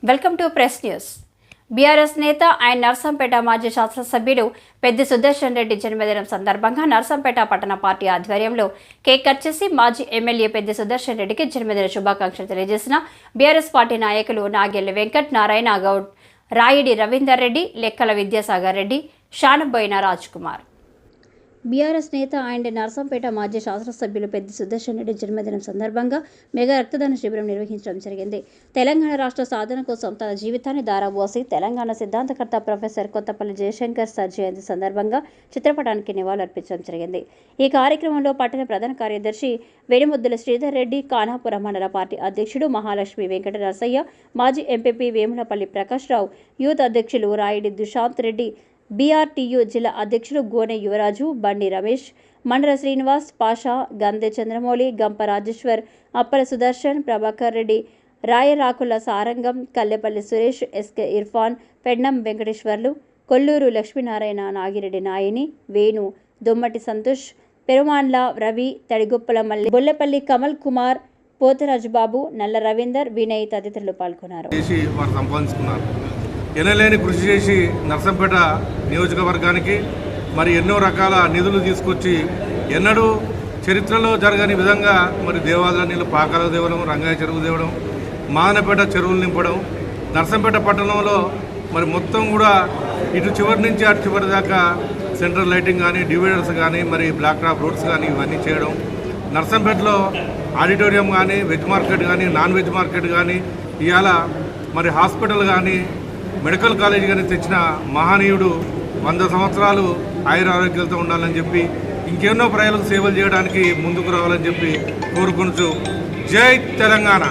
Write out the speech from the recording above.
Welcome to press news. BRS నేత ఆయన నర్సంపేట మాజీ శాసనసభ్యుడు పెద్ది సుదర్శన్ రెడ్డి జన్మదినం సందర్భంగా నర్సంపేట పట్టణ పార్టీ ఆధ్వర్యంలో కేక్ కట్ చేసి మాజీ ఎమ్మెల్యే పెద్ది సుదర్శన్ రెడ్డికి జన్మదిన శుభాకాంక్షలు తెలియజేసిన బీఆర్ఎస్ పార్టీ నాయకులు నాగెల్లి వెంకట్ నారాయణ గౌడ్, రాయిడి రవీందర్ రెడ్డి, లెక్కల విద్యాసాగర్ రెడ్డి, షానబోయిన రాజ్ కుమార్. బీఆర్ఎస్ నేత ఆయన నర్సంపేట మాజీ శాసనసభ్యులు పెద్ది సుదర్శన్ రెడ్డి జన్మదినం సందర్భంగా మెగా రక్తదాన శిబిరం నిర్వహించడం జరిగింది. తెలంగాణ రాష్ట్ర సాధన కోసం తన జీవితాన్ని దారబోసి తెలంగాణ సిద్ధాంతకర్త ప్రొఫెసర్ కొత్తపల్లి జయశంకర్ సార్ జయంతి సందర్భంగా చిత్రపటానికి నివాళులర్పించడం జరిగింది. ఈ కార్యక్రమంలో పట్టణ ప్రధాన కార్యదర్శి వేణిముద్దుల శ్రీధర్ రెడ్డి, ఖానాపురం మండల పార్టీ అధ్యక్షుడు మహాలక్ష్మి వెంకట నరసయ్య, మాజీ ఎంపీపీ వేములపల్లి ప్రకాష్ రావు, యూత్ అధ్యక్షులు రాయిడి దుశాంత్ రెడ్డి, బీఆర్టీయూ జిల్లా అధ్యక్షులు గోనె యువరాజు, బండి రమేష్, మండల శ్రీనివాస్, పాషా, గంధె చంద్రమౌళి, గంప రాజేశ్వర్, అప్పల సుదర్శన్, ప్రభాకర్ రెడ్డి, రాయరాకుల సారంగం, కల్లెపల్లి సురేష్, ఎస్కే ఇర్ఫాన్, పెడ్నం వెంకటేశ్వర్లు, కొల్లూరు లక్ష్మీనారాయణ, నాగిరెడ్డి నాయని, వేణు, దొమ్మటి సంతోష్, పెరుమాన్ల రవి, తడిగొప్పల మల్లి, బొల్లపల్లి కమల్ కుమార్, పోతరాజు బాబు, నల్ల రవీందర్, వినయ్ తదితరులు పాల్గొన్నారు. ఎనలేని కృషి చేసి నర్సంపేట నియోజకవర్గానికి మరి ఎన్నో రకాల నిధులు తీసుకొచ్చి ఎన్నడూ చరిత్రలో జరగని విధంగా మరి దేవాలయ నీళ్ళు పాకాలు తేవడం, రంగాయ చెరువు తేవడం, మాదనపేట చెరువులు నింపడం, నర్సంపేట పట్టణంలో మరి మొత్తం కూడా ఇటు చివరి నుంచి అటు చివరి దాకా సెంట్రల్ లైటింగ్ కానీ, డివైడర్స్ కానీ, మరి బ్లాక్ టాప్ రోడ్స్ కానీ ఇవన్నీ చేయడం, నర్సంపేటలో ఆడిటోరియం కానీ, వెజ్ మార్కెట్ కానీ, నాన్ వెజ్ మార్కెట్ కానీ, ఇవాళ మరి హాస్పిటల్ కానీ, మెడికల్ కాలేజ్ కానీ తెచ్చిన మహనీయుడు 100 సంవత్సరాలు ఆయుర ఆరోగ్యాలతో ఉండాలని చెప్పి ఇంకెన్నో ప్రజలకు సేవలు చేయడానికి ముందుకు రావాలని చెప్పి కోరుకుంటూ జై తెలంగాణ.